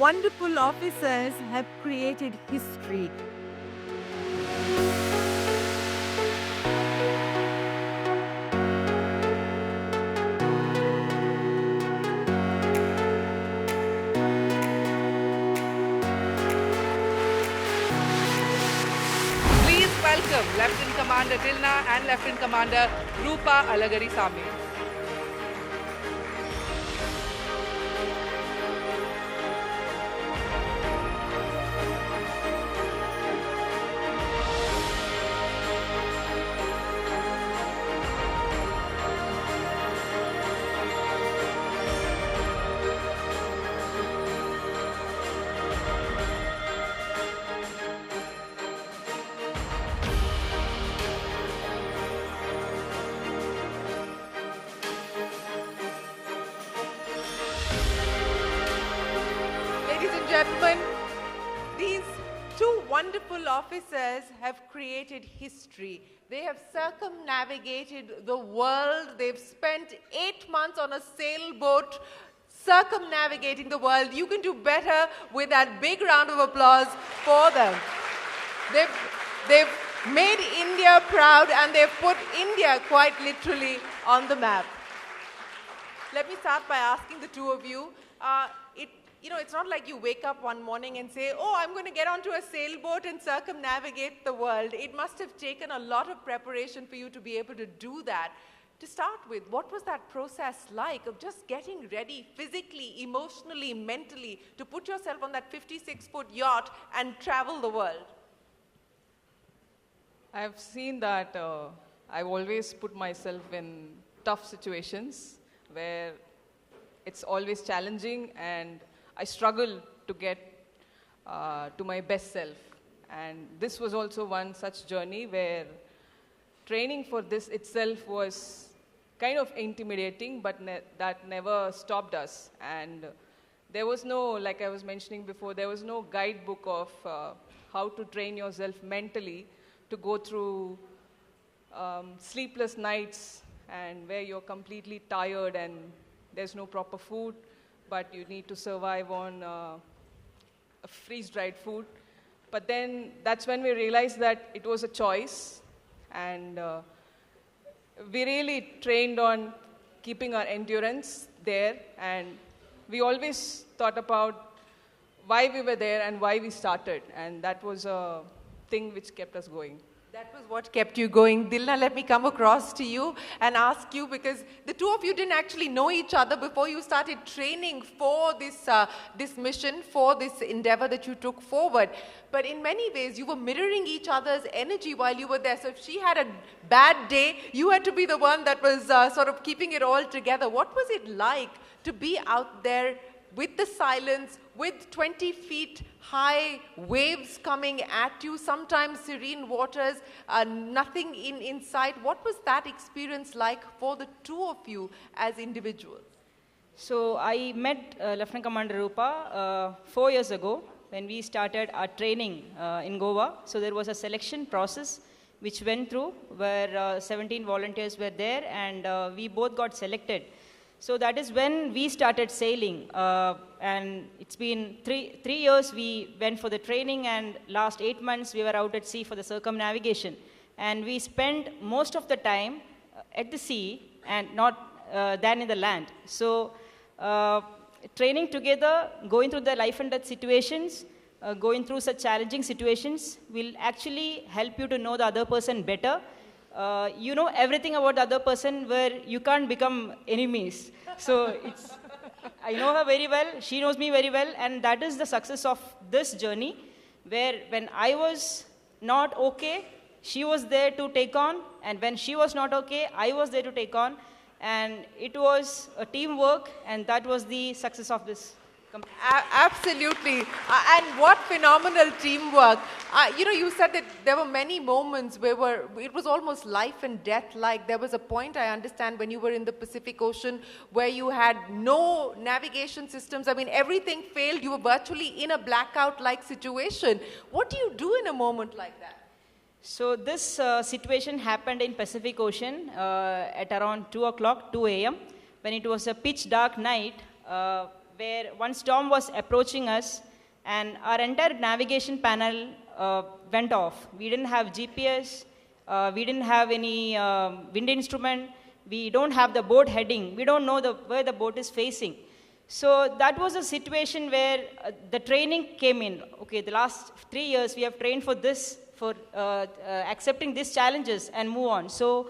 wonderful officers have created history. Please welcome Lieutenant Commander Dilna and Lieutenant Commander Roopa Alagirisamy. Gentlemen, these two wonderful officers have created history. They have circumnavigated the world. They've spent 8 months on a sailboat circumnavigating the world. You can do better with that big round of applause for them. They've made India proud, and they've put India quite literally on the map. Let me start by asking the two of you, it's not like you wake up one morning and say, oh, I'm going to get onto a sailboat and circumnavigate the world. It must have taken a lot of preparation for you to be able to do that. To start with, what was that process like of just getting ready physically, emotionally, mentally to put yourself on that 56-foot yacht and travel the world? I've seen that I've always put myself in tough situations where it's always challenging, and I struggle to get to my best self. And this was also one such journey where training for this itself was kind of intimidating, but that never stopped us. And there was no, like I was mentioning before, there was no guidebook of how to train yourself mentally to go through sleepless nights and where you're completely tired and there's no proper food, but you need to survive on freeze-dried food. But then that's when we realized that it was a choice, and we really trained on keeping our endurance there, and we always thought about why we were there and why we started, and that was a thing which kept us going. That was what kept you going. Dilna, let me come across to you and ask you, because the two of you didn't actually know each other before you started training for this mission, for this endeavor that you took forward. But in many ways, you were mirroring each other's energy while you were there. So if she had a bad day, you had to be the one that was sort of keeping it all together. What was it like to be out there with the silence, with 20 feet high waves coming at you, sometimes serene waters, nothing in sight? What was that experience like for the two of you as individuals? So I met Lieutenant Commander Roopa 4 years ago when we started our training in Goa. So there was a selection process which went through where 17 volunteers were there, and we both got selected. So that is when we started sailing, and it's been three years we went for the training, and last 8 months we were out at sea for the circumnavigation. And we spent most of the time at the sea and not than in the land. So training together, going through the life and death situations, going through such challenging situations will actually help you to know the other person better. You know everything about the other person where you can't become enemies. So I know her very well, she knows me very well, and that is the success of this journey, where when I was not okay, she was there to take on, and when she was not okay, I was there to take on, and it was a teamwork, and that was the success of this. Absolutely. And what phenomenal teamwork. You said that there were many moments where it was almost life and death like. There was a point, I understand, when you were in the Pacific Ocean where you had no navigation systems. I mean, everything failed. You were virtually in a blackout-like situation. What do you do in a moment like that? So this situation happened in Pacific Ocean at around 2 a.m, when it was a pitch dark night. where one storm was approaching us and our entire navigation panel went off. We didn't have GPS, we didn't have any wind instrument, we don't have the boat heading, we don't know where the boat is facing. So that was a situation where the training came in. Okay, the last 3 years we have trained for this, for accepting these challenges and move on. So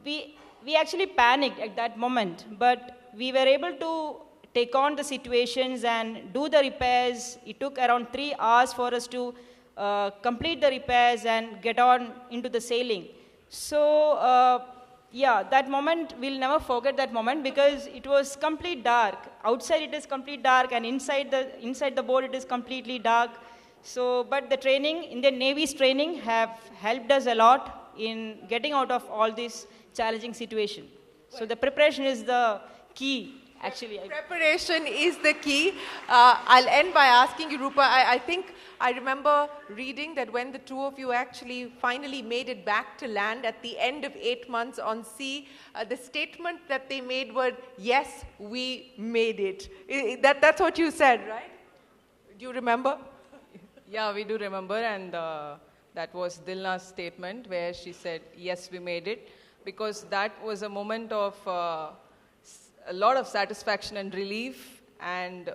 we actually panicked at that moment, but we were able to take on the situations and do the repairs. It took around 3 hours for us to complete the repairs and get on into the sailing. So yeah, that moment, we'll never forget that moment because it was complete dark. Outside it is complete dark and inside the boat it is completely dark. So, but the training, Indian Navy's training have helped us a lot in getting out of all these challenging situations. So the preparation is the key, actually. Preparation is the key. I'll end by asking you, Roopa, I think I remember reading that when the two of you actually finally made it back to land at the end of 8 months on sea, the statement that they made were, yes, we made it. That's what you said, right? Do you remember? Yeah, we do remember, and that was Dilna's statement where she said, yes, we made it, because that was a moment of a lot of satisfaction and relief, and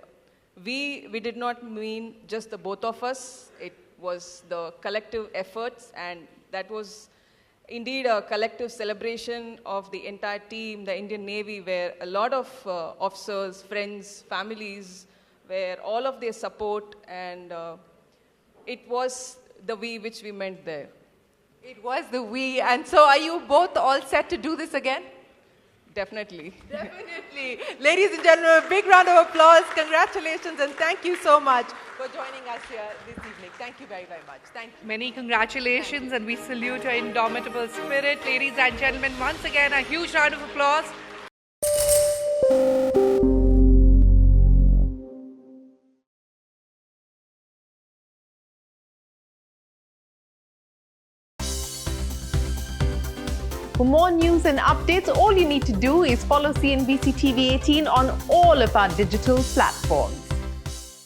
we did not mean just the both of us. It was the collective efforts, and that was indeed a collective celebration of the entire team, the Indian Navy, where a lot of officers, friends, families, where all of their support, and it was the we which we meant there. It was the we, and so are you both all set to do this again? Definitely. Definitely. Ladies and gentlemen, a big round of applause. Congratulations and thank you so much for joining us here this evening. Thank you very, very much. Thank you. Many congratulations, and we salute your indomitable spirit. Ladies and gentlemen, once again, a huge round of applause. For more news and updates, all you need to do is follow CNBC TV 18 on all of our digital platforms.